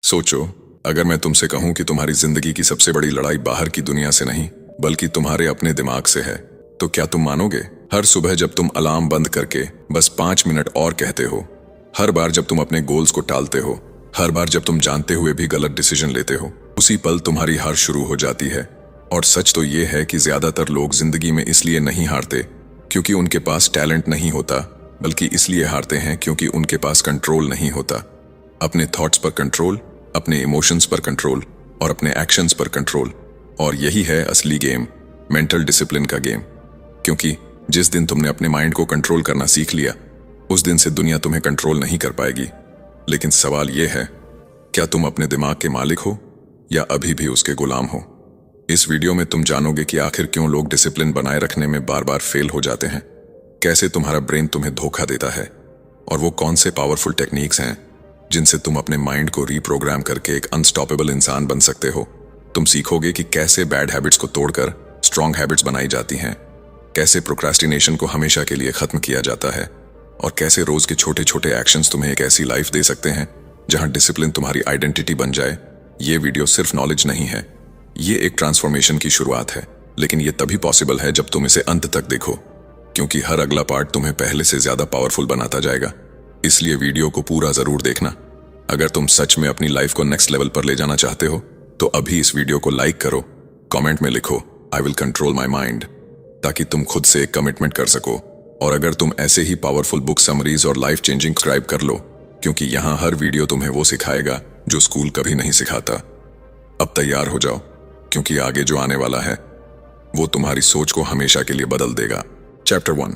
सोचो, अगर मैं तुमसे कहूं कि तुम्हारी जिंदगी की सबसे बड़ी लड़ाई बाहर की दुनिया से नहीं बल्कि तुम्हारे अपने दिमाग से है, तो क्या तुम मानोगे? हर सुबह जब तुम अलार्म बंद करके बस 5 मिनट और कहते हो, हर बार जब तुम अपने गोल्स को टालते हो, हर बार जब तुम जानते हुए भी गलत डिसीजन लेते हो, उसी पल तुम्हारी हार शुरू हो जाती है। और सच तो ये है कि ज्यादातर लोग जिंदगी में इसलिए नहीं हारते क्योंकि उनके पास टैलेंट नहीं होता, बल्कि इसलिए हारते हैं क्योंकि उनके पास कंट्रोल नहीं होता। अपने थॉट्स पर कंट्रोल, अपने इमोशंस पर कंट्रोल और अपने एक्शंस पर कंट्रोल। और यही है असली गेम, मेंटल डिसिप्लिन का गेम। क्योंकि जिस दिन तुमने अपने माइंड को कंट्रोल करना सीख लिया, उस दिन से दुनिया तुम्हें कंट्रोल नहीं कर पाएगी। लेकिन सवाल यह है, क्या तुम अपने दिमाग के मालिक हो या अभी भी उसके गुलाम हो? इस वीडियो में तुम जानोगे कि आखिर क्यों लोग डिसिप्लिन बनाए रखने में बार बार फेल हो जाते हैं, कैसे तुम्हारा ब्रेन तुम्हें धोखा देता है, और वो कौन से पावरफुल टेक्निक्स हैं जिनसे तुम अपने माइंड को रीप्रोग्राम करके एक अनस्टॉपेबल इंसान बन सकते हो। तुम सीखोगे कि कैसे बैड हैबिट्स को तोड़कर स्ट्रॉन्ग हैबिट्स बनाई जाती हैं, कैसे प्रोक्रास्टिनेशन को हमेशा के लिए खत्म किया जाता है, और कैसे रोज के छोटे छोटे एक्शंस तुम्हें एक ऐसी लाइफ दे सकते हैं जहां डिसिप्लिन तुम्हारी आइडेंटिटी बन जाए। ये वीडियो सिर्फ नॉलेज नहीं है, ये एक ट्रांसफॉर्मेशन की शुरुआत है। लेकिन ये तभी पॉसिबल है जब तुम इसे अंत तक देखो, क्योंकि हर अगला पार्ट तुम्हें पहले से ज्यादा पावरफुल बनाता जाएगा। इसलिए वीडियो को पूरा जरूर देखना। अगर तुम सच में अपनी लाइफ को नेक्स्ट लेवल पर ले जाना चाहते हो तो अभी इस वीडियो को लाइक करो, कमेंट में लिखो I will control my mind, ताकि तुम खुद से एक कमिटमेंट कर सको। और अगर तुम ऐसे ही पावरफुल बुक समरीज और लाइफ चेंजिंग सब्सक्राइब कर लो, क्योंकि यहाँ हर वीडियो तुम्हें वो सिखाएगा जो स्कूल कभी नहीं सिखाता। अब तैयार हो जाओ, क्योंकि आगे जो आने वाला है वो तुम्हारी सोच को हमेशा के लिए बदल देगा। Chapter 1,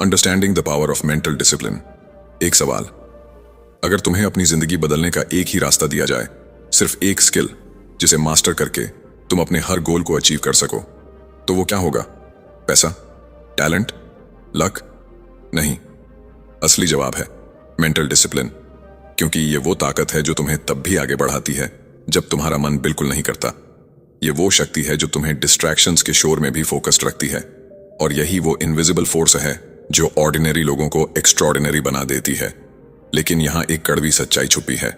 understanding the power of mental discipline. एक सवाल, अगर तुम्हें अपनी जिंदगी बदलने का एक ही रास्ता दिया जाए, सिर्फ एक स्किल जिसे मास्टर करके तुम अपने हर गोल को अचीव कर सको, तो वो क्या होगा? पैसा, टैलेंट, लक? नहीं, असली जवाब है मेंटल डिसिप्लिन। क्योंकि ये वो ताकत है जो तुम्हें तब भी आगे बढ़ाती है जब तुम्हारा मन बिल्कुल नहीं करता। ये वो शक्ति है जो तुम्हें डिस्ट्रैक्शंस के शोर में भी फोकस्ड रखती है। और यही वो इनविजिबल फोर्स है जो ऑर्डिनरी लोगों को एक्स्ट्रॉर्डिनरी बना देती है। लेकिन यहां एक कड़वी सच्चाई छुपी है।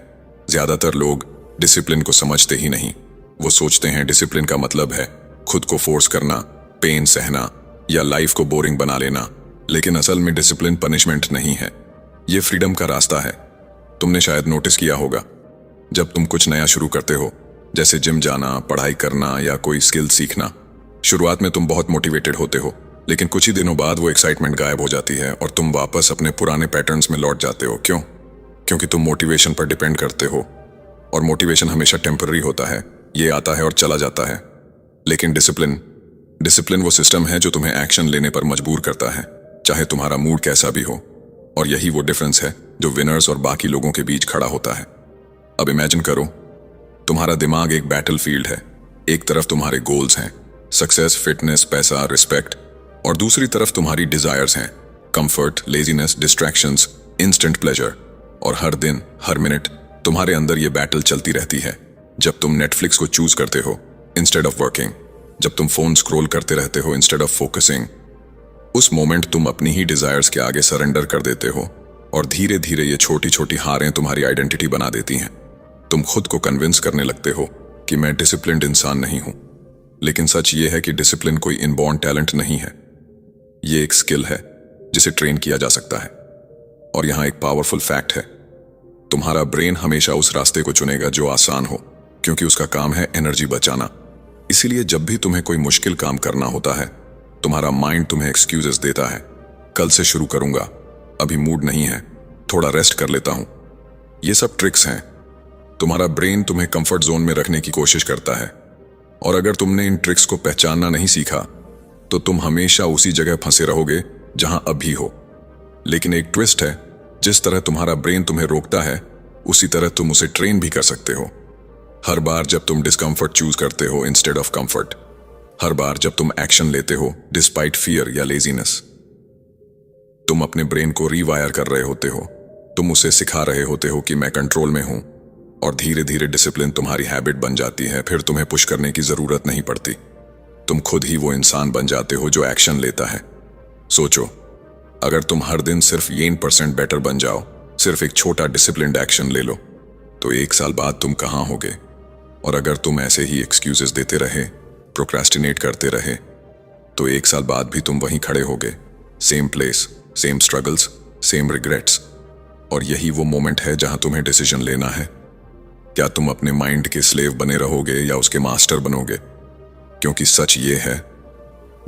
ज्यादातर लोग डिसिप्लिन को समझते ही नहीं। वो सोचते हैं डिसिप्लिन का मतलब है खुद को फोर्स करना, पेन सहना या लाइफ को बोरिंग बना लेना। लेकिन असल में डिसिप्लिन पनिशमेंट नहीं है, ये फ्रीडम का रास्ता है। तुमने शायद नोटिस किया होगा, जब तुम कुछ नया शुरू करते हो, जैसे जिम जाना, पढ़ाई करना या कोई स्किल सीखना, शुरुआत में तुम बहुत मोटिवेटेड होते हो, लेकिन कुछ ही दिनों बाद वो एक्साइटमेंट गायब हो जाती है और तुम वापस अपने पुराने पैटर्न्स में लौट जाते हो। क्यों? क्योंकि तुम मोटिवेशन पर डिपेंड करते हो, और मोटिवेशन हमेशा टेम्पररी होता है, ये आता है और चला जाता है। लेकिन डिसिप्लिन वो सिस्टम है जो तुम्हें एक्शन लेने पर मजबूर करता है, चाहे तुम्हारा मूड कैसा भी हो। और यही वो डिफरेंस है जो विनर्स और बाकी लोगों के बीच खड़ा होता है। अब इमेजिन करो, तुम्हारा दिमाग एक बैटल फील्ड है। एक तरफ तुम्हारे गोल्स हैं, सक्सेस, फिटनेस, पैसा, रिस्पेक्ट, और दूसरी तरफ तुम्हारी डिजायर्स हैं, comfort, laziness, distractions, instant pleasure. और हर दिन, हर मिनट तुम्हारे अंदर ये बैटल चलती रहती है। जब तुम नेटफ्लिक्स को चूज करते हो इंस्टेड ऑफ वर्किंग, जब तुम फोन स्क्रॉल करते रहते हो इंस्टेड ऑफ फोकसिंग, उस मोमेंट तुम अपनी ही डिजायर्स के आगे सरेंडर कर देते हो। और धीरे धीरे ये छोटी छोटी हारें तुम्हारी आइडेंटिटी बना देती हैं। तुम खुद को कन्विंस करने लगते हो कि मैं डिसिप्लिन्ड इंसान नहीं हूं। लेकिन सच ये है कि डिसिप्लिन कोई इनबॉर्न टैलेंट नहीं है, ये एक स्किल है जिसे ट्रेन किया जा सकता है। और यहां एक पावरफुल फैक्ट है, तुम्हारा ब्रेन हमेशा उस रास्ते को चुनेगा जो आसान हो, क्योंकि उसका काम है एनर्जी बचाना। इसीलिए जब भी तुम्हें कोई मुश्किल काम करना होता है, तुम्हारा माइंड तुम्हें एक्सक्यूजेस देता है। कल से शुरू करूंगा, अभी मूड नहीं है, थोड़ा रेस्ट कर लेता हूं। ये सब ट्रिक्स हैं। तुम्हारा ब्रेन तुम्हें कंफर्ट जोन में रखने की कोशिश करता है। और अगर तुमने इन ट्रिक्स को पहचानना नहीं सीखा तो तुम हमेशा उसी जगह फंसे रहोगे जहां अभी हो। लेकिन एक ट्विस्ट है, जिस तरह तुम्हारा ब्रेन तुम्हें रोकता है, उसी तरह तुम उसे ट्रेन भी कर सकते हो। हर बार जब तुम डिस्कंफर्ट चूज करते हो इंस्टेड ऑफ कंफर्ट, हर बार जब तुम एक्शन लेते हो डिस्पाइट फियर या लेजीनेस, तुम अपने ब्रेन को रीवायर कर रहे होते हो। तुम उसे सिखा रहे होते हो कि मैं कंट्रोल में हूं। और धीरे धीरे डिसिप्लिन तुम्हारी हैबिट बन जाती है। फिर तुम्हें पुश करने की जरूरत नहीं पड़ती, तुम खुद ही वो इंसान बन जाते हो जो एक्शन लेता है। सोचो, अगर तुम हर दिन सिर्फ 1% बेटर बन जाओ, सिर्फ एक छोटा डिसिप्लिन्ड एक्शन ले लो, तो 1 साल बाद तुम कहाँ होगे? और अगर तुम ऐसे ही एक्सक्यूजेस देते रहे, प्रोक्रेस्टिनेट करते रहे, तो 1 साल बाद भी तुम वहीं खड़े होगे, same place, same struggles, same regrets. और यही वो मोमेंट है जहां तुम्हें डिसीजन लेना है। क्या तुम अपने माइंड के स्लेव बने रहोगे या उसके मास्टर बनोगे? क्योंकि सच ये है,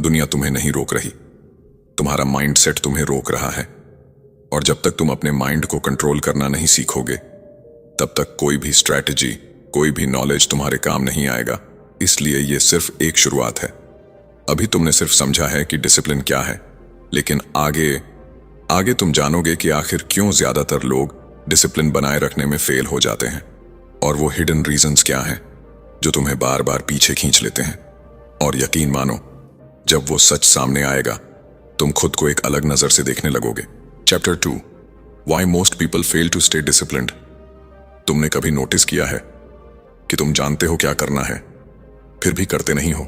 दुनिया तुम्हें नहीं रोक रही, तुम्हारा माइंडसेट तुम्हें रोक रहा है। और जब तक तुम अपने माइंड को कंट्रोल करना नहीं सीखोगे, तब तक कोई भी स्ट्रैटेजी, कोई भी नॉलेज तुम्हारे काम नहीं आएगा। इसलिए ये सिर्फ एक शुरुआत है। अभी तुमने सिर्फ समझा है कि डिसिप्लिन क्या है, लेकिन आगे तुम जानोगे कि आखिर क्यों ज्यादातर लोग डिसिप्लिन बनाए रखने में फेल हो जाते हैं, और वो हिडन रीजंस क्या हैं जो तुम्हें बार बार पीछे खींच लेते हैं। और यकीन मानो, जब वो सच सामने आएगा, तुम खुद को एक अलग नजर से देखने लगोगे। Chapter 2, why most people fail to stay disciplined. तुमने कभी नोटिस किया है कि तुम जानते हो क्या करना है, फिर भी करते नहीं हो?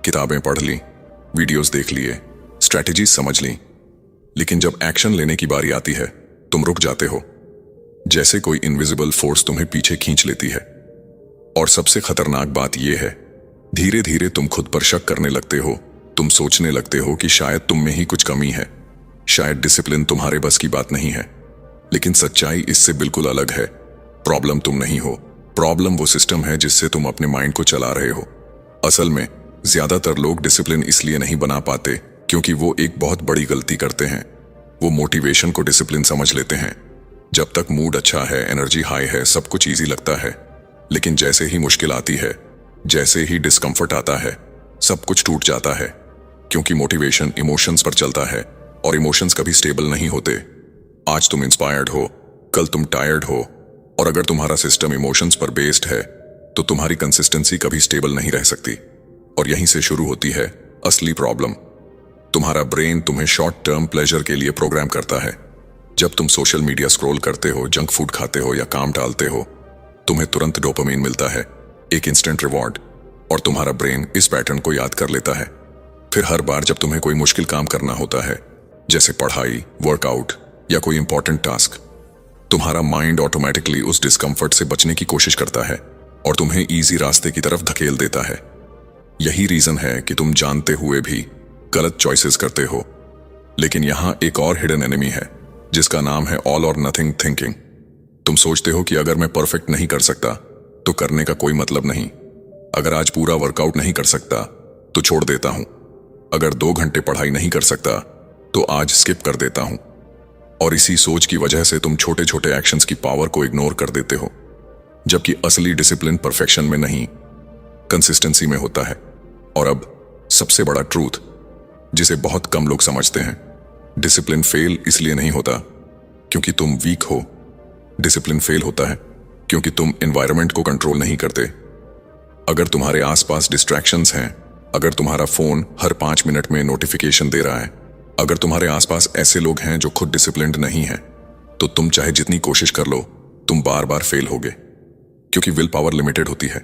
किताबें पढ़ ली, वीडियोस देख लिए, स्ट्रैटेजीज समझ ली, लेकिन जब एक्शन लेने की बारी आती है, तुम रुक जाते हो, जैसे कोई इनविजिबल फोर्स तुम्हें पीछे खींच लेती है। और सबसे खतरनाक बात यह है, धीरे धीरे तुम खुद पर शक करने लगते हो। तुम सोचने लगते हो कि शायद तुम में ही कुछ कमी है, शायद डिसिप्लिन तुम्हारे बस की बात नहीं है। लेकिन सच्चाई इससे बिल्कुल अलग है। प्रॉब्लम तुम नहीं हो, प्रॉब्लम वो सिस्टम है जिससे तुम अपने माइंड को चला रहे हो। असल में ज्यादातर लोग डिसिप्लिन इसलिए नहीं बना पाते क्योंकि वो एक बहुत बड़ी गलती करते हैं। वो मोटिवेशन को डिसिप्लिन समझ लेते हैं। जब तक मूड अच्छा है, एनर्जी हाई है, सब कुछ इजी लगता है। लेकिन जैसे ही मुश्किल आती है, जैसे ही डिस्कम्फर्ट आता है, सब कुछ टूट जाता है। क्योंकि मोटिवेशन इमोशंस पर चलता है, और इमोशंस कभी स्टेबल नहीं होते। आज तुम इंस्पायर्ड हो, कल तुम टायर्ड हो, और अगर तुम्हारा सिस्टम इमोशंस पर बेस्ड है, तो तुम्हारी कंसिस्टेंसी कभी स्टेबल नहीं रह सकती। और यहीं से शुरू होती है असली प्रॉब्लम। तुम्हारा ब्रेन तुम्हें शॉर्ट टर्म प्लेजर के लिए प्रोग्राम करता है। जब तुम सोशल मीडिया स्क्रॉल करते हो, जंक फूड खाते हो या काम टालते हो, तुम्हें तुरंत डोपामिन मिलता है, एक इंस्टेंट रिवॉर्ड, और तुम्हारा ब्रेन इस पैटर्न को याद कर लेता है। फिर हर बार जब तुम्हें कोई मुश्किल काम करना होता है, जैसे पढ़ाई, वर्कआउट या कोई इंपॉर्टेंट टास्क, तुम्हारा माइंड ऑटोमेटिकली उस डिस्कम्फर्ट से बचने की कोशिश करता है और तुम्हें इजी रास्ते की तरफ धकेल देता है। यही रीजन है कि तुम जानते हुए भी गलत चॉइसेस करते हो। लेकिन यहां एक और हिडन एनिमी है जिसका नाम है ऑल और नथिंग थिंकिंग। तुम सोचते हो कि अगर मैं परफेक्ट नहीं कर सकता तो करने का कोई मतलब नहीं। अगर आज पूरा वर्कआउट नहीं कर सकता तो छोड़ देता हूं। अगर 2 घंटे पढ़ाई नहीं कर सकता तो आज स्किप कर देता हूं। और इसी सोच की वजह से तुम छोटे छोटे एक्शंस की पावर को इग्नोर कर देते हो, जबकि असली डिसिप्लिन परफेक्शन में नहीं, कंसिस्टेंसी में होता है। और अब सबसे बड़ा ट्रूथ जिसे बहुत कम लोग समझते हैं, डिसिप्लिन फेल इसलिए नहीं होता क्योंकि तुम वीक हो। डिसिप्लिन फेल होता है क्योंकि तुम एनवायरनमेंट को कंट्रोल नहीं करते। अगर तुम्हारे आसपास डिस्ट्रैक्शंस हैं, अगर तुम्हारा फोन हर 5 मिनट में नोटिफिकेशन दे रहा है, अगर तुम्हारे आसपास ऐसे लोग हैं जो खुद डिसिप्लिन्ड नहीं हैं, तो तुम चाहे जितनी कोशिश कर लो, तुम बार बार फेल होगे। क्योंकि विल पावर लिमिटेड होती है,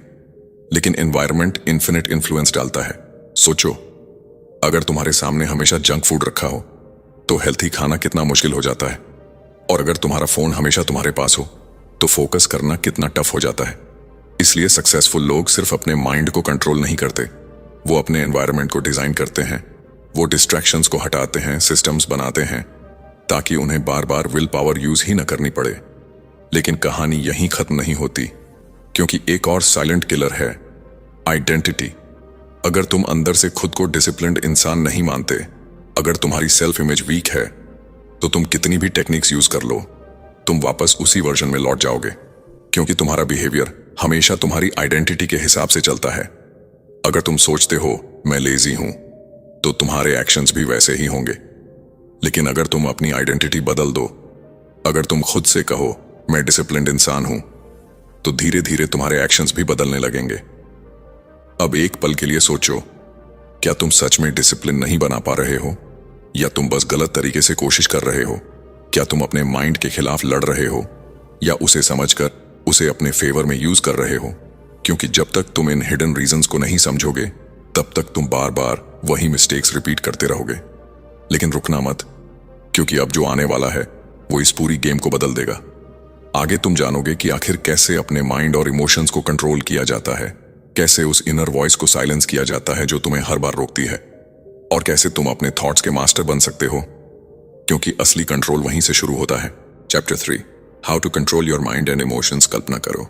लेकिन एनवायरनमेंट इन्फिनिट इन्फ्लुएंस डालता है। सोचो, अगर तुम्हारे सामने हमेशा जंक फूड रखा हो तो हेल्थी खाना कितना मुश्किल हो जाता है। और अगर तुम्हारा फोन हमेशा तुम्हारे पास हो तो फोकस करना कितना टफ हो जाता है। इसलिए सक्सेसफुल लोग सिर्फ अपने माइंड को कंट्रोल नहीं करते, वो अपने एनवायरनमेंट को डिजाइन करते हैं। वो डिस्ट्रैक्शंस को हटाते हैं, सिस्टम्स बनाते हैं ताकि उन्हें बार बार विल पावर यूज ही न करनी पड़े। लेकिन कहानी यहीं खत्म नहीं होती, क्योंकि एक और साइलेंट किलर है, आइडेंटिटी। अगर तुम अंदर से खुद को डिसिप्लिन्ड इंसान नहीं मानते, अगर तुम्हारी सेल्फ इमेज वीक है, तो तुम कितनी भी टेक्निक्स यूज कर लो, तुम वापस उसी वर्जन में लौट जाओगे। क्योंकि तुम्हारा बिहेवियर हमेशा तुम्हारी आइडेंटिटी के हिसाब से चलता है। अगर तुम सोचते हो मैं लेजी हूं, तो तुम्हारे एक्शंस भी वैसे ही होंगे। लेकिन अगर तुम अपनी आइडेंटिटी बदल दो, अगर तुम खुद से कहो मैं डिसिप्लिन्ड इंसान हूं, तो धीरे धीरे तुम्हारे एक्शंस भी बदलने लगेंगे। अब एक पल के लिए सोचो, क्या तुम सच में डिसिप्लिन नहीं बना पा रहे हो, या तुम बस गलत तरीके से कोशिश कर रहे हो? क्या तुम अपने माइंड के खिलाफ लड़ रहे हो, या उसे समझकर उसे अपने फेवर में यूज कर रहे हो? क्योंकि जब तक तुम इन हिडन रीजंस को नहीं समझोगे, तब तक तुम बार बार वही मिस्टेक्स रिपीट करते रहोगे। लेकिन रुकना मत, क्योंकि अब जो आने वाला है वो इस पूरी गेम को बदल देगा। आगे तुम जानोगे कि आखिर कैसे अपने माइंड और इमोशंस को कंट्रोल किया जाता है, कैसे उस इनर वॉइस को साइलेंस किया जाता है जो तुम्हें हर बार रोकती है, और कैसे तुम अपने थॉट्स के मास्टर बन सकते हो, क्योंकि असली कंट्रोल वहीं से शुरू होता है। Chapter 3, how to control your mind and emotions. कल्पना करो,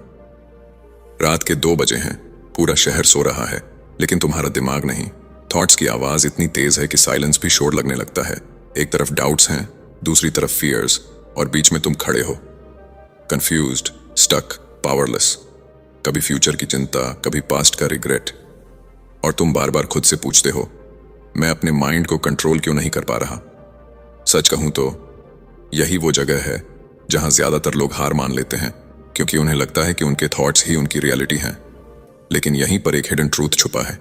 रात के 2 बजे हैं, पूरा शहर सो रहा है, लेकिन तुम्हारा दिमाग नहीं। थॉट्स की आवाज इतनी तेज है कि साइलेंस भी शोर लगने लगता है। एक तरफ डाउट्स हैं, दूसरी तरफ फियर्स, और बीच में तुम खड़े हो, कंफ्यूज्ड, स्टक, पावरलेस। कभी फ्यूचर की चिंता, कभी पास्ट का रिग्रेट, और तुम बार बार खुद से पूछते हो, मैं अपने माइंड को कंट्रोल क्यों नहीं कर पा रहा। सच कहूं तो यही वो जगह है जहां ज्यादातर लोग हार मान लेते हैं, क्योंकि उन्हें लगता है कि उनके थॉट्स ही उनकी रियलिटी हैं। लेकिन यहीं पर एक हिडन ट्रूथ छुपा है।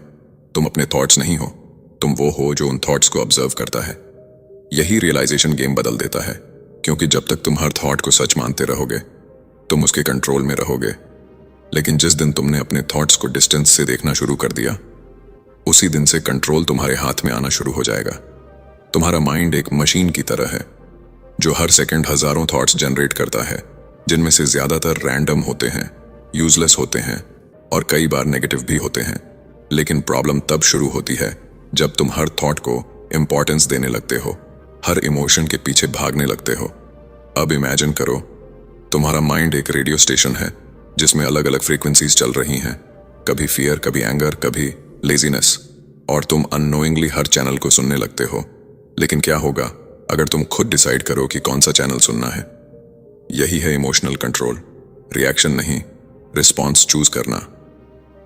तुम अपने थॉट्स नहीं हो, तुम वो हो जो उन थॉट्स को ऑब्जर्व करता है। यही रियलाइजेशन गेम बदल देता है, क्योंकि जब तक तुम हर थॉट को सच मानते रहोगे, तुम उसके कंट्रोल में रहोगे। लेकिन जिस दिन तुमने अपने थॉट्स को डिस्टेंस से देखना शुरू कर दिया, उसी दिन से कंट्रोल तुम्हारे हाथ में आना शुरू हो जाएगा। तुम्हारा माइंड एक मशीन की तरह है जो हर सेकंड हजारों थॉट्स जनरेट करता है, जिनमें से ज्यादातर रैंडम होते हैं, यूजलेस होते हैं, और कई बार नेगेटिव भी होते हैं। लेकिन प्रॉब्लम तब शुरू होती है जब तुम हर थॉट को इंपॉर्टेंस देने लगते हो, हर इमोशन के पीछे भागने लगते हो। अब इमेजिन करो, तुम्हारा माइंड एक रेडियो स्टेशन है जिसमें अलग अलग फ्रीक्वेंसीज चल रही हैं, कभी फियर, कभी एंगर, कभी लेजीनेस, और तुम अननोइंगली हर चैनल को सुनने लगते हो। लेकिन क्या होगा अगर तुम खुद डिसाइड करो कि कौन सा चैनल सुनना है? यही है इमोशनल कंट्रोल। रिएक्शन नहीं, रिस्पॉन्स चूज करना।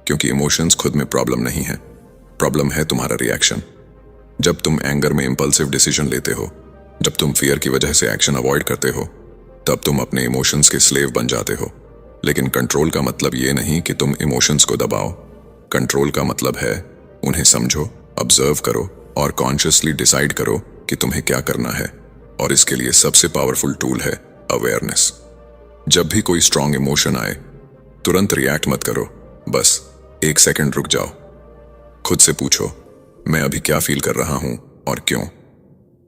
क्योंकि इमोशंस खुद में प्रॉब्लम नहीं है, प्रॉब्लम है तुम्हारा रिएक्शन। जब तुम एंगर में इंपल्सिव डिसीजन लेते हो, जब तुम फियर की वजह से एक्शन अवॉइड करते हो, तब तुम अपने इमोशंस के स्लेव बन जाते हो। लेकिन कंट्रोल का मतलब ये नहीं कि तुम इमोशंस को दबाओ। कंट्रोल का मतलब है उन्हें समझो, ऑब्जर्व करो, और कॉन्शियसली डिसाइड करो कि तुम्हें क्या करना है। और इसके लिए सबसे पावरफुल टूल है अवेयरनेस। जब भी कोई स्ट्रांग इमोशन आए, तुरंत रिएक्ट मत करो, बस 1 सेकंड रुक जाओ। खुद से पूछो, मैं अभी क्या फील कर रहा हूं और क्यों।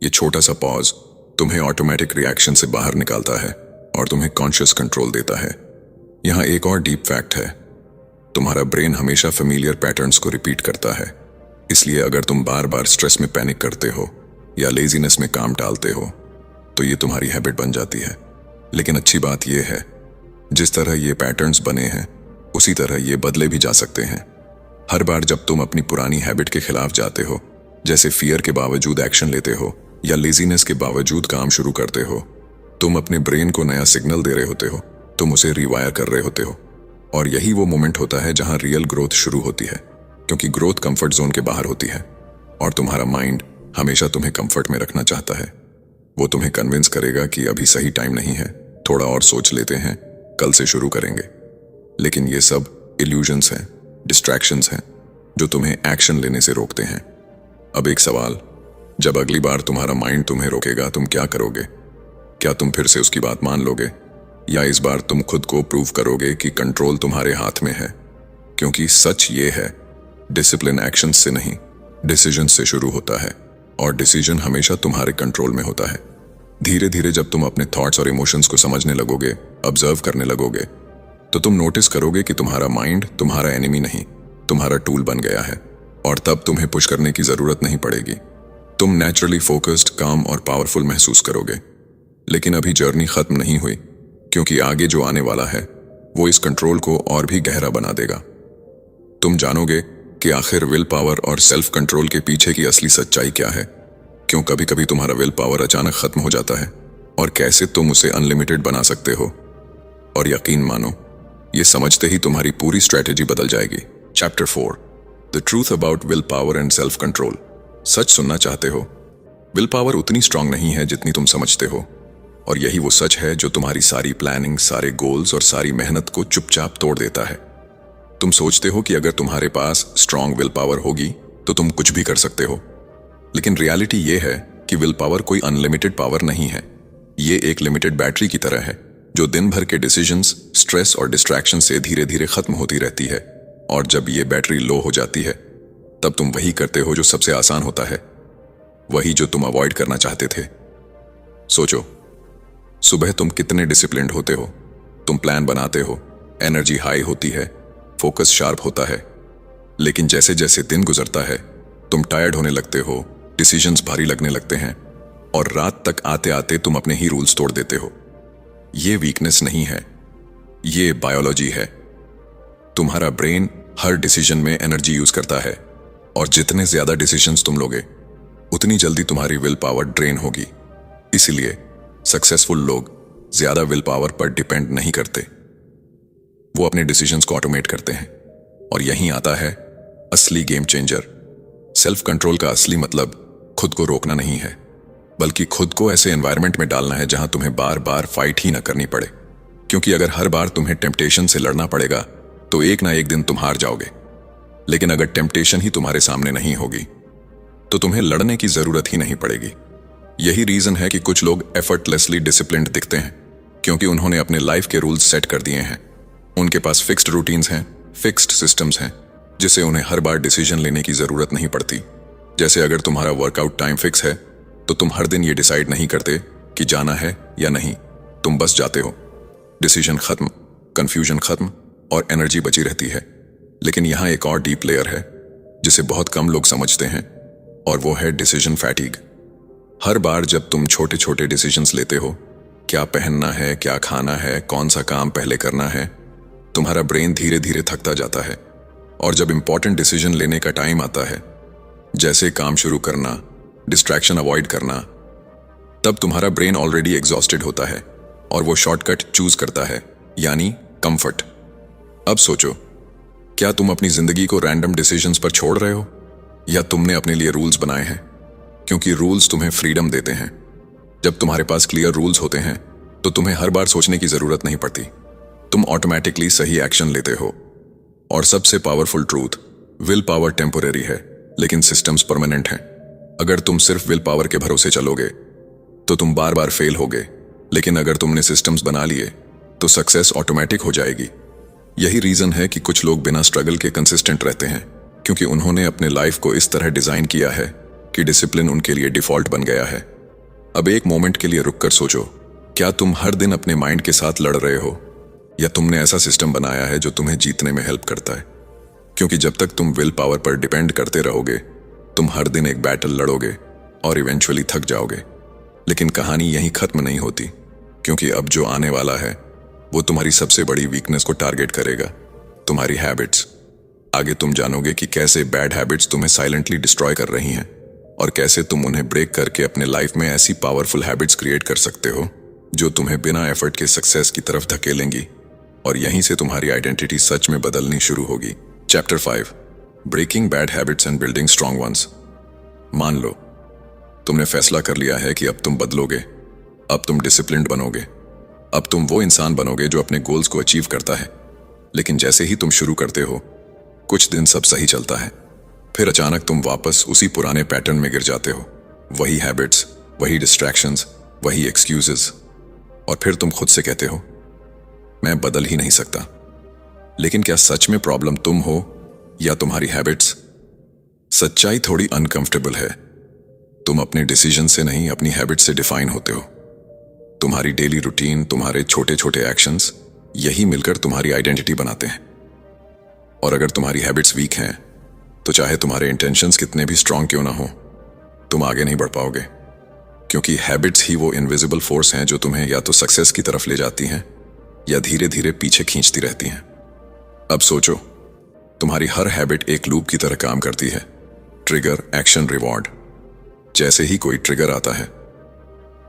ये छोटा सा पॉज तुम्हें ऑटोमेटिक रिएक्शन से बाहर निकालता है और तुम्हें कॉन्शियस कंट्रोल देता है। यहां एक और डीप फैक्ट है, तुम्हारा ब्रेन हमेशा फेमिलियर पैटर्न्स को रिपीट करता है। इसलिए अगर तुम बार बार स्ट्रेस में पैनिक करते हो या लेजीनेस में काम टालते हो, तो ये तुम्हारी हैबिट बन जाती है। लेकिन अच्छी बात यह है, जिस तरह ये पैटर्न्स बने हैं, उसी तरह ये बदले भी जा सकते हैं। हर बार जब तुम अपनी पुरानी हैबिट के खिलाफ जाते हो, जैसे फियर के बावजूद एक्शन लेते हो या लेजीनेस के बावजूद काम शुरू करते हो, तुम अपने ब्रेन को नया सिग्नल दे रहे होते हो, तुम उसे रिवायर कर रहे होते हो। और यही वो मोमेंट होता है जहां रियल ग्रोथ शुरू होती है, क्योंकि ग्रोथ कंफर्ट जोन के बाहर होती है, और तुम्हारा माइंड हमेशा तुम्हें कंफर्ट में रखना चाहता है। वो तुम्हें कन्विंस करेगा कि अभी सही टाइम नहीं है, थोड़ा और सोच लेते हैं, कल से शुरू करेंगे। लेकिन ये सब इल्यूजन्स हैं, डिस्ट्रैक्शंस हैं, जो तुम्हें एक्शन लेने से रोकते हैं। अब एक सवाल, जब अगली बार तुम्हारा माइंड तुम्हें रोकेगा, तुम क्या करोगे? क्या तुम फिर से उसकी बात मान लोगे, या इस बार तुम खुद को प्रूव करोगे कि कंट्रोल तुम्हारे हाथ में है? क्योंकि सच ये है, डिसिप्लिन एक्शन से नहीं, डिसीजन से शुरू होता है, और डिसीजन हमेशा तुम्हारे कंट्रोल में होता है। धीरे धीरे जब तुम अपने थॉट्स और इमोशंस को समझने लगोगे, ऑब्जर्व करने लगोगे, तो तुम नोटिस करोगे कि तुम्हारा माइंड तुम्हारा एनिमी नहीं, तुम्हारा टूल बन गया है। और तब तुम्हें पुश करने की जरूरत नहीं पड़ेगी। तुम नेचुरली फोकस्ड, काम और पावरफुल महसूस करोगे। लेकिन अभी जर्नी खत्म नहीं हुई, क्योंकि आगे जो आने वाला है वो इस कंट्रोल को और भी गहरा बना देगा। तुम जानोगे कि आखिर विल पावर और सेल्फ कंट्रोल के पीछे की असली सच्चाई क्या है, क्यों कभी कभी तुम्हारा विल पावर अचानक खत्म हो जाता है, और कैसे तुम उसे अनलिमिटेड बना सकते हो। और यकीन मानो, ये समझते ही तुम्हारी पूरी स्ट्रेटेजी बदल जाएगी। Chapter 4, the truth about will power and self control. सच सुनना चाहते हो? विल पावर उतनी स्ट्रांग नहीं है जितनी तुम समझते हो, और यही वो सच है जो तुम्हारी सारी प्लानिंग, सारे गोल्स और सारी मेहनत को चुपचाप तोड़ देता है। तुम सोचते हो कि अगर तुम्हारे पास स्ट्रांग विल पावर होगी तो तुम कुछ भी कर सकते हो, लेकिन रियलिटी ये है कि विल पावर कोई अनलिमिटेड पावर नहीं है। ये एक लिमिटेड बैटरी की तरह है जो दिन भर के डिसीजंस, स्ट्रेस और डिस्ट्रैक्शन से धीरे धीरे खत्म होती रहती है। और जब ये बैटरी लो हो जाती है, तब तुम वही करते हो जो सबसे आसान होता है, वही जो तुम अवॉइड करना चाहते थे। सोचो, सुबह तुम कितने डिसिप्लिन्ड होते हो, तुम प्लान बनाते हो, एनर्जी हाई होती है, फोकस शार्प होता है, लेकिन जैसे जैसे दिन गुजरता है तुम टायर्ड होने लगते हो, डिसीजंस भारी लगने लगते हैं और रात तक आते आते तुम अपने ही रूल्स तोड़ देते हो। ये वीकनेस नहीं है, ये बायोलॉजी है। तुम्हारा ब्रेन हर डिसीजन में एनर्जी यूज करता है और जितने ज्यादा डिसीजंस तुम लोगे उतनी जल्दी तुम्हारी विल पावर ड्रेन होगी। इसलिए सक्सेसफुल लोग ज्यादा विल पावर पर डिपेंड नहीं करते, वो अपने डिसीजंस को ऑटोमेट करते हैं। और यहीं आता है असली गेम चेंजर। सेल्फ कंट्रोल का असली मतलब खुद को रोकना नहीं है, बल्कि खुद को ऐसे एनवायरनमेंट में डालना है जहां तुम्हें बार बार फाइट ही ना करनी पड़े। क्योंकि अगर हर बार तुम्हें टेम्पटेशन से लड़ना पड़ेगा तो एक ना एक दिन तुम हार जाओगे। लेकिन अगर टेम्पटेशन ही तुम्हारे सामने नहीं होगी तो तुम्हें लड़ने की जरूरत ही नहीं पड़ेगी। यही रीजन है कि कुछ लोग एफर्टलेसली डिसिप्लिन्ड दिखते हैं, क्योंकि उन्होंने अपने लाइफ के रूल्स सेट कर दिए हैं। उनके पास फिक्स्ड रूटीन्स हैं, फिक्स्ड सिस्टम्स हैं, जिससे उन्हें हर बार डिसीजन लेने की जरूरत नहीं पड़ती। जैसे अगर तुम्हारा वर्कआउट टाइम फिक्स है तो तुम हर दिन ये डिसाइड नहीं करते कि जाना है या नहीं, तुम बस जाते हो। डिसीजन खत्म, कंफ्यूजन खत्म और एनर्जी बची रहती है। लेकिन यहां एक और डीप लेयर है जिसे बहुत कम लोग समझते हैं, और वो है डिसीजन फैटीग। हर बार जब तुम छोटे छोटे डिसीजंस लेते हो, क्या पहनना है, क्या खाना है, कौन सा काम पहले करना है, तुम्हारा ब्रेन धीरे धीरे थकता जाता है। और जब इंपॉर्टेंट डिसीजन लेने का टाइम आता है, जैसे काम शुरू करना, डिस्ट्रैक्शन अवॉइड करना, तब तुम्हारा ब्रेन ऑलरेडी एग्जॉस्टेड होता है और वो शॉर्टकट चूज करता है, यानी कंफर्ट। अब सोचो, क्या तुम अपनी जिंदगी को रैंडम डिसीजंस पर छोड़ रहे हो, या तुमने अपने लिए रूल्स बनाए हैं? क्योंकि रूल्स तुम्हें फ्रीडम देते हैं। जब तुम्हारे पास क्लियर रूल्स होते हैं तो तुम्हें हर बार सोचने की जरूरत नहीं पड़ती, तुम ऑटोमेटिकली सही एक्शन लेते हो। और सबसे powerful truth, will power temporary है लेकिन सिस्टम्स परमानेंट हैं। अगर तुम सिर्फ विल पावर के भरोसे चलोगे तो तुम बार बार फेल होगे, लेकिन अगर तुमने सिस्टम्स बना लिए तो सक्सेस ऑटोमेटिक हो जाएगी। यही रीजन है कि कुछ लोग बिना स्ट्रगल के कंसिस्टेंट रहते हैं, क्योंकि उन्होंने अपने लाइफ को इस तरह डिजाइन किया है कि डिसिप्लिन उनके लिए डिफॉल्ट बन गया है। अब एक मोमेंट के लिए रुककर सोचो, क्या तुम हर दिन अपने माइंड के साथ लड़ रहे हो, या तुमने ऐसा सिस्टम बनाया है जो तुम्हें जीतने में हेल्प करता है? क्योंकि जब तक तुम विल पावर पर डिपेंड करते रहोगे, तुम हर दिन एक बैटल लड़ोगे और इवेंचुअली थक जाओगे। लेकिन कहानी यहीं खत्म नहीं होती, क्योंकि अब जो आने वाला है वो तुम्हारी सबसे बड़ी वीकनेस को टारगेट करेगा, तुम्हारी हैबिट्स। आगे तुम जानोगे कि कैसे बैड हैबिट्स तुम्हें साइलेंटली डिस्ट्रॉय कर रही हैं और कैसे तुम उन्हें ब्रेक करके अपने लाइफ में ऐसी पावरफुल हैबिट्स क्रिएट कर सकते हो जो तुम्हें बिना एफर्ट के सक्सेस की तरफ धकेलेंगी, और यहीं से तुम्हारी आइडेंटिटी सच में बदलनी शुरू होगी। Chapter 5, breaking bad habits and building strong ones. मान लो तुमने फैसला कर लिया है कि अब तुम बदलोगे, अब तुम डिसिप्लिन्ड बनोगे, अब तुम वो इंसान बनोगे जो अपने गोल्स को अचीव करता है। लेकिन जैसे ही तुम शुरू करते हो, कुछ दिन सब सही चलता है, फिर अचानक तुम वापस उसी पुराने पैटर्न में गिर जाते हो। वही हैबिट्स, वही डिस्ट्रैक्शंस, वही एक्सक्यूजेस, और फिर तुम खुद से कहते हो मैं बदल ही नहीं सकता। लेकिन क्या सच में प्रॉब्लम तुम हो या तुम्हारी हैबिट्स? सच्चाई थोड़ी अनकंफर्टेबल है। तुम अपने डिसीजन से नहीं, अपनी हैबिट से डिफाइन होते हो। तुम्हारी डेली रूटीन, तुम्हारे छोटे छोटे एक्शंस, यही मिलकर तुम्हारी आइडेंटिटी बनाते हैं। और अगर तुम्हारी हैबिट्स वीक हैं तो चाहे तुम्हारे इंटेंशंस कितने भी स्ट्रांग क्यों ना हो, तुम आगे नहीं बढ़ पाओगे। क्योंकि हैबिट्स ही वो इनविजिबल फोर्स हैं जो तुम्हें या तो सक्सेस की तरफ ले जाती हैं या धीरे धीरे पीछे खींचती रहती हैं। अब सोचो, तुम्हारी हर हैबिट एक लूप की तरह काम करती है। Trigger, action, reward. जैसे ही कोई ट्रिगर आता है,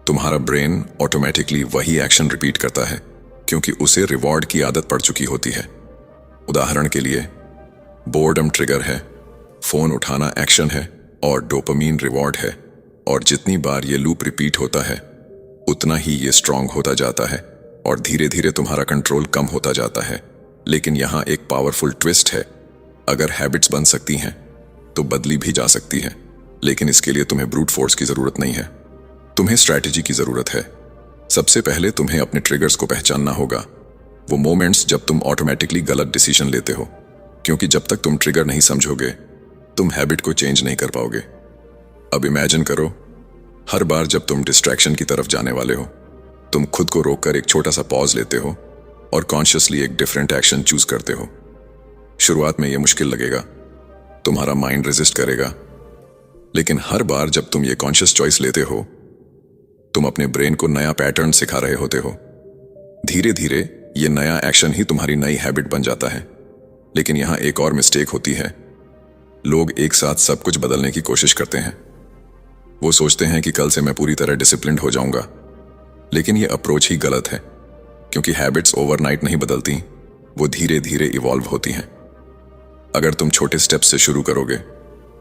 तुम्हारा ब्रेन ऑटोमेटिकली वही एक्शन रिपीट करता है, क्योंकि उसे रिवॉर्ड की आदत पड़ चुकी होती है। उदाहरण के लिए, बोर्डम ट्रिगर है, फोन उठाना एक्शन है, और डोपामीन रिवॉर्ड है। और जितनी बार ये लूप रिपीट होता है, उतना ही ये स्ट्रांग होता जाता है और धीरे धीरे तुम्हारा कंट्रोल कम होता जाता है। लेकिन यहां एक पावरफुल ट्विस्ट है। अगर हैबिट्स बन सकती हैं तो बदली भी जा सकती है, लेकिन इसके लिए तुम्हें ब्रूट फोर्स की जरूरत नहीं है, तुम्हें स्ट्रैटेजी की जरूरत है। सबसे पहले तुम्हें अपने ट्रिगर्स को पहचानना होगा, वो मोमेंट्स जब तुम ऑटोमेटिकली गलत डिसीजन लेते हो। क्योंकि जब तक तुम ट्रिगर नहीं समझोगे, तुम हैबिट को चेंज नहीं कर पाओगे। अब इमेजिन करो, हर बार जब तुम डिस्ट्रैक्शन की तरफ जाने वाले हो, तुम खुद को रोककर एक छोटा सा पॉज लेते हो और कॉन्शियसली एक डिफरेंट एक्शन चूज करते हो। शुरुआत में यह मुश्किल लगेगा, तुम्हारा माइंड रेजिस्ट करेगा, लेकिन हर बार जब तुम ये कॉन्शियस चॉइस लेते हो, तुम अपने ब्रेन को नया पैटर्न सिखा रहे होते हो। धीरे धीरे ये नया एक्शन ही तुम्हारी नई हैबिट बन जाता है। लेकिन यहां एक और मिस्टेक होती है। लोग एक साथ सब कुछ बदलने की कोशिश करते हैं। वो सोचते हैं कि कल से मैं पूरी तरह डिसिप्लिन्ड हो जाऊंगा, लेकिन ये अप्रोच ही गलत है, क्योंकि हैबिट्स ओवरनाइट नहीं बदलती, वो धीरे धीरे इवॉल्व होती हैं। अगर तुम छोटे स्टेप्स से शुरू करोगे,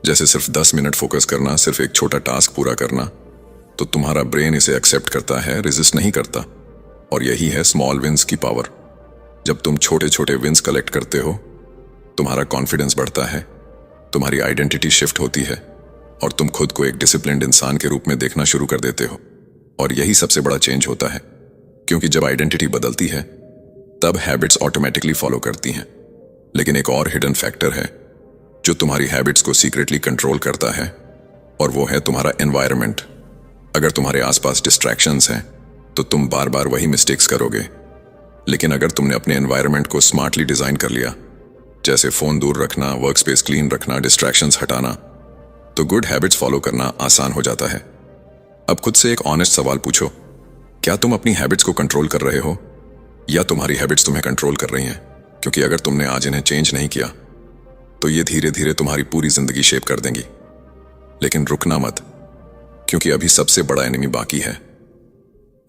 जैसे सिर्फ 10 मिनट फोकस करना, सिर्फ एक छोटा टास्क पूरा करना, तो तुम्हारा ब्रेन इसे एक्सेप्ट करता है, रेजिस्ट नहीं करता। और यही है स्मॉल विंस की पावर। जब तुम छोटे छोटे विंस कलेक्ट करते हो, तुम्हारा कॉन्फिडेंस बढ़ता है, तुम्हारी आइडेंटिटी शिफ्ट होती है, और तुम खुद को एक डिसिप्लिन्ड इंसान के रूप में देखना शुरू कर देते हो। और यही सबसे बड़ा चेंज होता है, क्योंकि जब आइडेंटिटी बदलती है, तब हैबिट्स ऑटोमेटिकली फॉलो करती हैं। लेकिन एक और हिडन फैक्टर है जो तुम्हारी हैबिट्स को सीक्रेटली कंट्रोल करता है, और वो है तुम्हारा एनवायरनमेंट। अगर तुम्हारे आसपास डिस्ट्रैक्शंस हैं, तो तुम बार बार वही मिस्टेक्स करोगे। लेकिन अगर तुमने अपने एनवायरनमेंट को स्मार्टली डिजाइन कर लिया, जैसे फोन दूर रखना, वर्क स्पेस क्लीन रखना, डिस्ट्रैक्शंस हटाना, तो गुड हैबिट्स फॉलो करना आसान हो जाता है। अब खुद से एक ऑनेस्ट सवाल पूछो, क्या तुम अपनी हैबिट्स को कंट्रोल कर रहे हो, या तुम्हारी हैबिट्स तुम्हें कंट्रोल कर रही हैं? क्योंकि अगर तुमने आज इन्हें चेंज नहीं किया, तो ये धीरे धीरे तुम्हारी पूरी जिंदगी शेप कर देंगी। लेकिन रुकना मत, क्योंकि अभी सबसे बड़ा एनिमी बाकी है।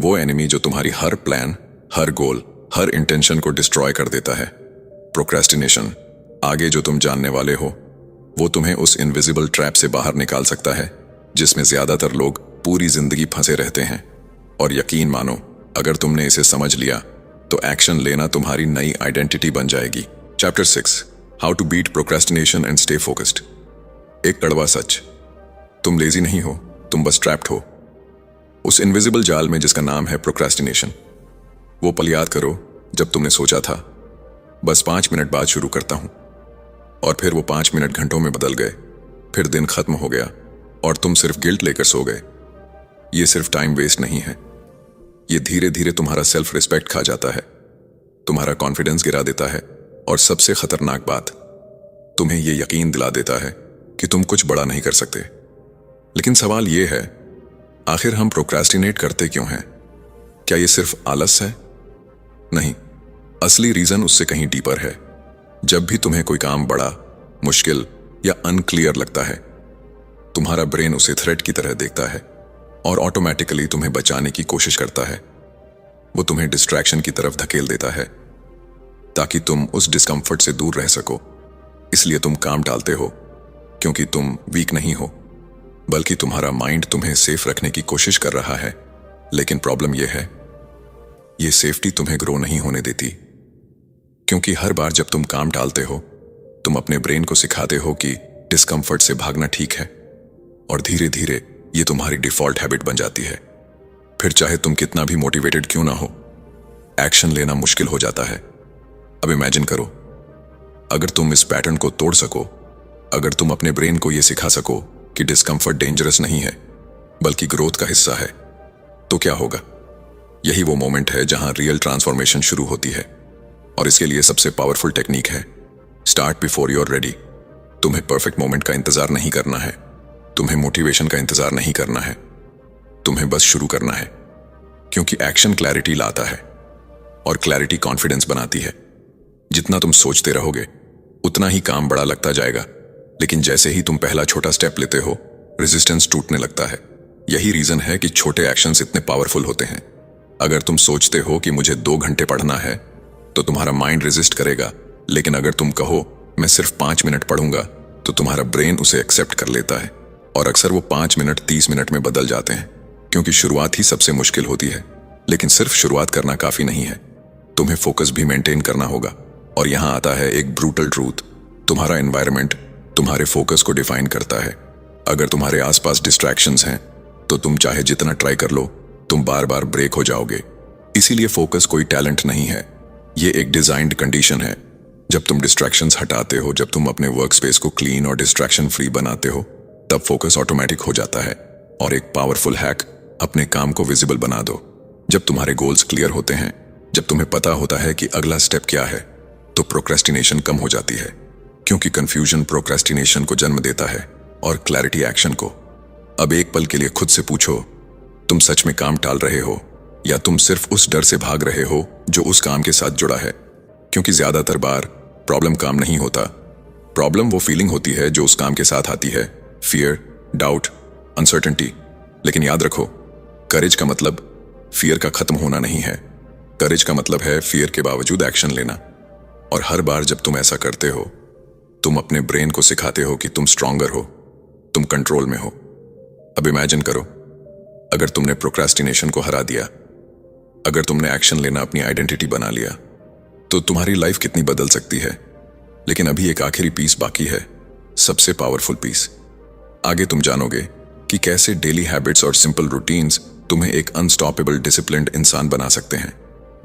वो एनिमी जो तुम्हारी हर प्लान, हर गोल, हर इंटेंशन को डिस्ट्रॉय कर देता है, प्रोक्रेस्टिनेशन। आगे जो तुम जानने वाले हो, वो तुम्हें उस इनविजिबल ट्रैप से बाहर निकाल सकता है, जिसमें ज्यादातर लोग पूरी जिंदगी फंसे रहते हैं। और यकीन मानो, अगर तुमने इसे समझ लिया, तो एक्शन लेना तुम्हारी नई आइडेंटिटी बन जाएगी। Chapter 6, how to beat procrastination and stay focused. एक कड़वा सच, तुम लेजी नहीं हो, तुम बस ट्रैप्ड हो उस इनविजिबल जाल में जिसका नाम है प्रोक्रेस्टिनेशन। वो पल याद करो जब तुमने सोचा था, बस 5 मिनट बाद शुरू करता हूं, और फिर वो 5 मिनट घंटों में बदल गए, फिर दिन खत्म हो गया, और तुम सिर्फ गिल्ट लेकर सो गए। ये सिर्फ टाइम वेस्ट नहीं है, ये धीरे धीरे तुम्हारा सेल्फ रिस्पेक्ट खा जाता है, तुम्हारा कॉन्फिडेंस गिरा देता है, और सबसे खतरनाक बात, तुम्हें ये यकीन दिला देता है कि तुम कुछ बड़ा नहीं कर सकते। लेकिन सवाल ये है, आखिर हम प्रोक्रेस्टिनेट करते क्यों हैं? क्या ये सिर्फ आलस है? नहीं, असली रीजन उससे कहीं डीपर है। जब भी तुम्हें कोई काम बड़ा, मुश्किल या अनक्लियर लगता है, तुम्हारा ब्रेन उसे थ्रेट की तरह देखता है और ऑटोमेटिकली तुम्हें बचाने की कोशिश करता है। वो तुम्हें डिस्ट्रैक्शन की तरफ धकेल देता है, ताकि तुम उस डिस्कम्फर्ट से दूर रह सको। इसलिए तुम काम टालते हो, क्योंकि तुम वीक नहीं हो, बल्कि तुम्हारा माइंड तुम्हें सेफ रखने की कोशिश कर रहा है। लेकिन प्रॉब्लम यह है, ये सेफ्टी तुम्हें ग्रो नहीं होने देती, क्योंकि हर बार जब तुम काम टालते हो, तुम अपने ब्रेन को सिखाते हो कि डिस्कम्फर्ट से भागना ठीक है, और धीरे धीरे ये तुम्हारी डिफॉल्ट हैबिट बन जाती है। फिर चाहे तुम कितना भी मोटिवेटेड क्यों ना हो, एक्शन लेना मुश्किल हो जाता है। अब इमेजिन करो, अगर तुम इस पैटर्न को तोड़ सको, अगर तुम अपने ब्रेन को यह सिखा सको कि डिस्कम्फर्ट डेंजरस नहीं है, बल्कि ग्रोथ का हिस्सा है, तो क्या होगा? यही वो मोमेंट है जहां रियल ट्रांसफॉर्मेशन शुरू होती है। और इसके लिए सबसे पावरफुल टेक्निक है start before you are ready. तुम्हें परफेक्ट मोमेंट का इंतजार नहीं करना है, तुम्हें मोटिवेशन का इंतजार नहीं करना है, तुम्हें बस शुरू करना है। क्योंकि एक्शन क्लैरिटी लाता है, और क्लैरिटी कॉन्फिडेंस बनाती है। जितना तुम सोचते रहोगे, उतना ही काम बड़ा लगता जाएगा। लेकिन जैसे ही तुम पहला छोटा स्टेप लेते हो, रेजिस्टेंस टूटने लगता है। यही रीजन है कि छोटे एक्शंस इतने पावरफुल होते हैं। अगर तुम सोचते हो कि मुझे 2 घंटे पढ़ना है, तो तुम्हारा माइंड रेजिस्ट करेगा। लेकिन अगर तुम कहो मैं सिर्फ 5 मिनट पढ़ूंगा, तो तुम्हारा ब्रेन उसे एक्सेप्ट कर लेता है। और अक्सर वो 5 मिनट 30 मिनट में बदल जाते हैं, क्योंकि शुरुआत ही सबसे मुश्किल होती है। लेकिन सिर्फ शुरुआत करना काफी नहीं है, तुम्हें फोकस भी मेंटेन करना होगा। और यहां आता है एक ब्रूटल ट्रूथ, तुम्हारा एनवायरनमेंट तुम्हारे फोकस को डिफाइन करता है। अगर तुम्हारे आसपास डिस्ट्रैक्शंस हैं, तो तुम चाहे जितना ट्राई कर लो, तुम बार बार ब्रेक हो जाओगे। इसीलिए फोकस कोई टैलेंट नहीं है, ये एक डिजाइन्ड कंडीशन है। जब तुम डिस्ट्रैक्शंस हटाते हो, जब तुम अपने वर्क स्पेस को क्लीन और डिस्ट्रैक्शन फ्री बनाते हो, तब फोकस ऑटोमेटिक हो जाता है। और एक पावरफुल हैक, अपने काम को विजिबल बना दो। जब तुम्हारे गोल्स क्लियर होते हैं, जब तुम्हें पता होता है कि अगला स्टेप क्या है, तो प्रोक्रेस्टिनेशन कम हो जाती है, क्योंकि कंफ्यूजन प्रोक्रेस्टिनेशन को जन्म देता है और क्लैरिटी एक्शन को। अब एक पल के लिए खुद से पूछो, तुम सच में काम टाल रहे हो या तुम सिर्फ उस डर से भाग रहे हो जो उस काम के साथ जुड़ा है? क्योंकि ज्यादातर बार प्रॉब्लम काम नहीं होता, प्रॉब्लम वो फीलिंग होती है जो उस काम के साथ आती है, फियर, डाउट, अनसर्टेनिटी। लेकिन याद रखो, करेज का मतलब फियर का खत्म होना नहीं है। करेज का मतलब है फियर के बावजूद एक्शन लेना। और हर बार जब तुम ऐसा करते हो, तुम अपने ब्रेन को सिखाते हो कि तुम स्ट्रॉन्गर हो, तुम कंट्रोल में हो। अब इमेजिन करो, अगर तुमने प्रोक्रेस्टिनेशन को हरा दिया, अगर तुमने एक्शन लेना अपनी आइडेंटिटी बना लिया, तो तुम्हारी लाइफ कितनी बदल सकती है। लेकिन अभी एक आखिरी पीस बाकी है, सबसे पावरफुल पीस। आगे तुम जानोगे कि कैसे डेली हैबिट्स और सिंपल रूटीन्स तुम्हें एक अनस्टॉपेबल डिसिप्लिन्ड इंसान बना सकते हैं,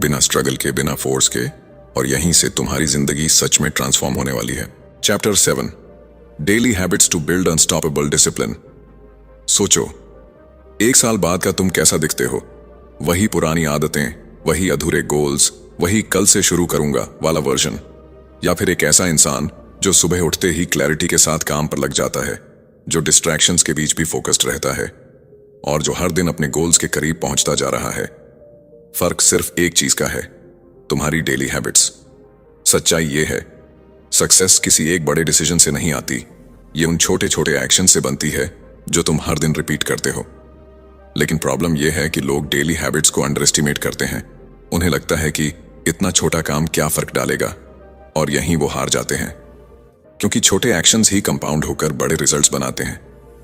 बिना स्ट्रगल के, बिना फोर्स के। और यहीं से तुम्हारी जिंदगी सच में ट्रांसफॉर्म होने वाली है। Chapter 7, daily habits to build unstoppable discipline. सोचो, 1 साल बाद का तुम कैसा दिखते हो? वही पुरानी आदतें, वही अधूरे गोल्स, वही कल से शुरू करूंगा वाला वर्जन, या फिर एक ऐसा इंसान जो सुबह उठते ही क्लैरिटी के साथ काम पर लग जाता है, जो डिस्ट्रैक्शंस के बीच भी फोकस्ड रहता है और जो हर दिन अपने गोल्स के करीब पहुंचता जा रहा है? फर्क सिर्फ एक चीज का है, तुम्हारी डेली हैबिट्स। सच्चाई यह है, सक्सेस किसी एक बड़े डिसीजन से नहीं आती, ये उन छोटे छोटे एक्शन से बनती है जो तुम हर दिन रिपीट करते हो। लेकिन प्रॉब्लम यह है कि लोग डेली हैबिट्स को अंडर एस्टिमेट करते हैं। उन्हें लगता है कि इतना छोटा काम क्या फर्क डालेगा, और यहीं वो हार जाते हैं। क्योंकि छोटे एक्शंस ही कंपाउंड होकर बड़े रिजल्ट्स बनाते हैं।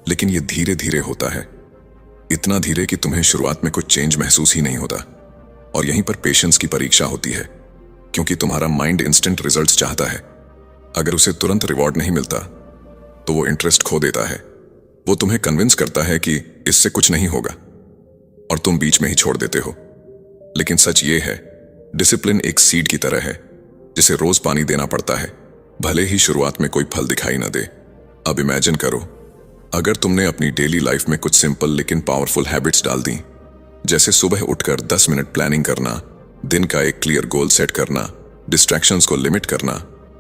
लेकिन ये धीरे धीरे होता है, इतना धीरे कि तुम्हें शुरुआत में कुछ चेंज महसूस ही नहीं होता। और यहीं पर पेशेंस की परीक्षा होती है, क्योंकि तुम्हारा माइंड इंस्टेंट रिजल्ट्स चाहता है। अगर उसे तुरंत रिवॉर्ड नहीं मिलता, तो वो इंटरेस्ट खो देता है। वो तुम्हें कन्विंस करता है कि इससे कुछ नहीं होगा, और तुम बीच में ही छोड़ देते हो। लेकिन सच ये है, डिसिप्लिन एक सीड की तरह है, जिसे रोज पानी देना पड़ता है, भले ही शुरुआत में कोई फल दिखाई न दे। अब इमेजिन करो, अगर तुमने अपनी डेली लाइफ में कुछ सिंपल लेकिन पावरफुल हैबिट्स डाल दी, जैसे सुबह उठकर 10 मिनट प्लानिंग करना, दिन का एक क्लियर गोल सेट करना, डिस्ट्रैक्शंस को लिमिट करना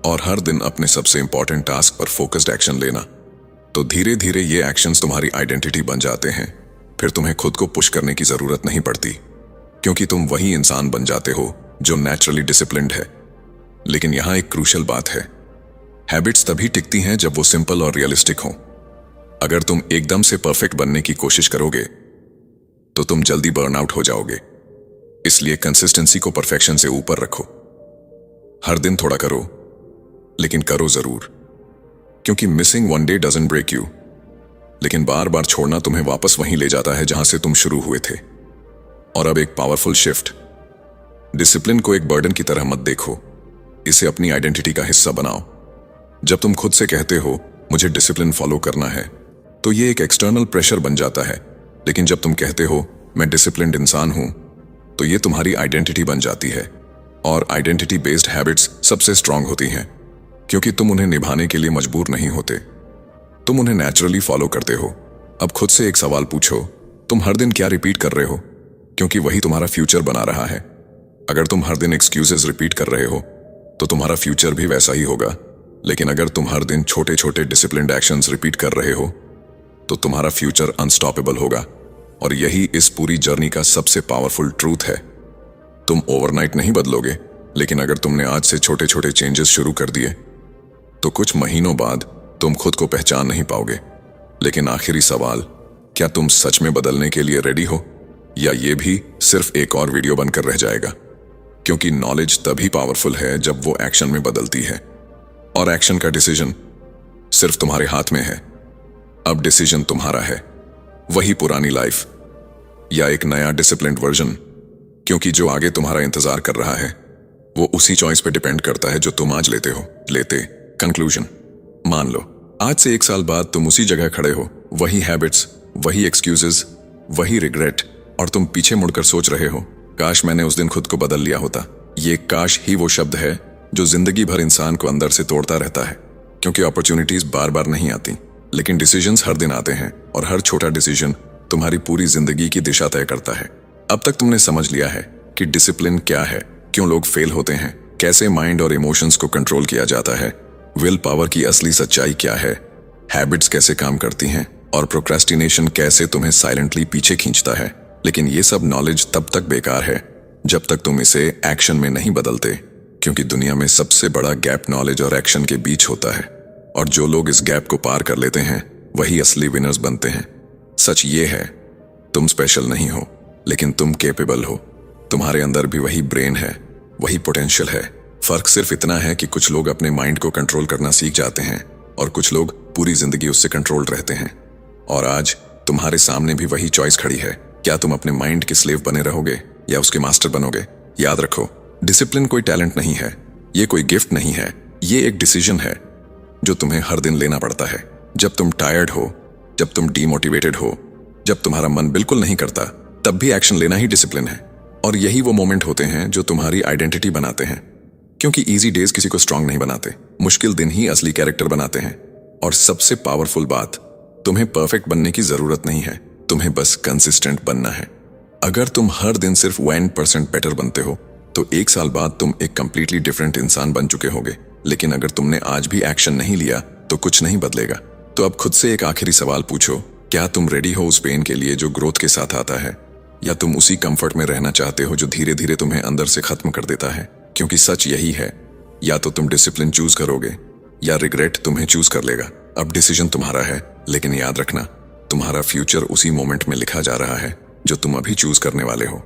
और हर दिन अपने सबसे इंपॉर्टेंट टास्क पर फोकस्ड एक्शन लेना, तो धीरे धीरे ये एक्शंस तुम्हारी आइडेंटिटी बन जाते हैं। फिर तुम्हें खुद को पुश करने की जरूरत नहीं पड़ती, क्योंकि तुम वही इंसान बन जाते हो जो नेचुरली डिसिप्लिन्ड है। लेकिन यहां एक क्रूशियल बात है, हैबिट्स तभी टिकती हैं जब वो सिंपल और रियलिस्टिक हों। अगर तुम एकदम से परफेक्ट बनने की कोशिश करोगे, तो तुम जल्दी बर्नआउट हो जाओगे। इसलिए कंसिस्टेंसी को परफेक्शन से ऊपर रखो। हर दिन थोड़ा करो, लेकिन करो जरूर, क्योंकि missing one day doesn't break you, लेकिन बार बार छोड़ना तुम्हें वापस वहीं ले जाता है जहां से तुम शुरू हुए थे। और अब एक पावरफुल शिफ्ट, डिसिप्लिन को एक बर्डन की तरह मत देखो, इसे अपनी आइडेंटिटी का हिस्सा बनाओ। जब तुम खुद से कहते हो मुझे डिसिप्लिन फॉलो करना है, तो ये एक एक्सटर्नल प्रेशर बन जाता है। लेकिन जब तुम कहते हो मैं डिसिप्लिन्ड इंसान हूं, तो ये तुम्हारी आइडेंटिटी बन जाती है। और आइडेंटिटी बेस्ड हैबिट्स सबसे स्ट्रांग होती हैं, क्योंकि तुम उन्हें निभाने के लिए मजबूर नहीं होते, तुम उन्हें नेचुरली फॉलो करते हो। अब खुद से एक सवाल पूछो, तुम हर दिन क्या रिपीट कर रहे हो? क्योंकि वही तुम्हारा फ्यूचर बना रहा है। अगर तुम हर दिन एक्सक्यूजेस रिपीट कर रहे हो, तो तुम्हारा फ्यूचर भी वैसा ही होगा। लेकिन अगर तुम हर दिन छोटे छोटे डिसिप्लिन्ड एक्शंस रिपीट कर रहे हो, तो तुम्हारा फ्यूचर अनस्टॉपेबल होगा। और यही इस पूरी जर्नी का सबसे पावरफुल ट्रूथ है। तुम ओवरनाइट नहीं बदलोगे, लेकिन अगर तुमने आज से छोटे छोटे चेंजेस शुरू कर दिए, तो कुछ महीनों बाद तुम खुद को पहचान नहीं पाओगे। लेकिन आखिरी सवाल, क्या तुम सच में बदलने के लिए रेडी हो, या ये भी सिर्फ एक और वीडियो बनकर रह जाएगा? क्योंकि नॉलेज तभी पावरफुल है जब वो एक्शन में बदलती है, और एक्शन का डिसीजन सिर्फ तुम्हारे हाथ में है। अब डिसीजन तुम्हारा है, वही पुरानी लाइफ या एक नया डिसिप्लिन्ड वर्जन, क्योंकि जो आगे तुम्हारा इंतजार कर रहा है, वो उसी चॉइस पे डिपेंड करता है जो तुम आज लेते। कंक्लूजन, मान लो आज से 1 साल बाद तुम उसी जगह खड़े हो, वही हैबिट्स, वही एक्सक्यूजेस, वही रिग्रेट, और तुम पीछे मुड़कर सोच रहे हो, काश मैंने उस दिन खुद को बदल लिया होता। ये काश ही वो शब्द है जो जिंदगी भर इंसान को अंदर से तोड़ता रहता है। क्योंकि अपॉर्चुनिटीज बार बार नहीं आती, लेकिन डिसीजंस हर दिन आते हैं, और हर छोटा डिसीजन तुम्हारी पूरी जिंदगी की दिशा तय करता है। अब तक तुमने समझ लिया है कि डिसिप्लिन क्या है, क्यों लोग फेल होते हैं, कैसे माइंड और इमोशंस को कंट्रोल किया जाता है, विल पावर की असली सच्चाई क्या है, हैबिट्स कैसे काम करती हैं और प्रोक्रेस्टिनेशन कैसे तुम्हें साइलेंटली पीछे खींचता है। लेकिन ये सब नॉलेज तब तक बेकार है जब तक तुम इसे एक्शन में नहीं बदलते, क्योंकि दुनिया में सबसे बड़ा गैप नॉलेज और एक्शन के बीच होता है। और जो लोग इस गैप को पार कर लेते हैं वही असली विनर्स बनते हैं। सच ये है, तुम स्पेशल नहीं हो, लेकिन तुम केपेबल हो। तुम्हारे अंदर भी वही ब्रेन है, वही पोटेंशियल है। फर्क सिर्फ इतना है कि कुछ लोग अपने माइंड को कंट्रोल करना सीख जाते हैं और कुछ लोग पूरी जिंदगी उससे कंट्रोल रहते हैं। और आज तुम्हारे सामने भी वही चॉइस खड़ी है। क्या तुम अपने माइंड के स्लेव बने रहोगे या उसके मास्टर बनोगे? याद रखो, डिसिप्लिन कोई टैलेंट नहीं है, ये कोई गिफ्ट नहीं है, ये एक डिसीजन है जो तुम्हें हर दिन लेना पड़ता है। जब तुम टायर्ड हो, जब तुम डीमोटिवेटेड हो, जब तुम्हारा मन बिल्कुल नहीं करता, तब भी एक्शन लेना ही डिसिप्लिन है। और यही वो मोमेंट होते हैं जो तुम्हारी आइडेंटिटी बनाते हैं, क्योंकि इजी डेज किसी को स्ट्रांग नहीं बनाते, मुश्किल दिन ही असली कैरेक्टर बनाते हैं। और सबसे पावरफुल बात, तुम्हें परफेक्ट बनने की जरूरत नहीं है, तुम्हें बस कंसिस्टेंट बनना है। अगर तुम हर दिन सिर्फ 1% बेटर बनते हो तो 1 साल बाद तुम एक कंप्लीटली डिफरेंट इंसान बन चुके होगे। लेकिन अगर तुमने आज भी एक्शन नहीं लिया तो कुछ नहीं बदलेगा। तो अब खुद से एक आखिरी सवाल पूछो, क्या तुम रेडी हो उस पेन के लिए जो ग्रोथ के साथ आता है, या तुम उसी कंफर्ट में रहना चाहते हो जो धीरे धीरे तुम्हें अंदर से खत्म कर देता है? क्योंकि सच यही है, या तो तुम डिसिप्लिन चूज करोगे या रिग्रेट तुम्हें चूज कर लेगा। अब डिसीजन तुम्हारा है, लेकिन याद रखना, तुम्हारा फ्यूचर उसी मोमेंट में लिखा जा रहा है जो तुम अभी चूज करने वाले हो।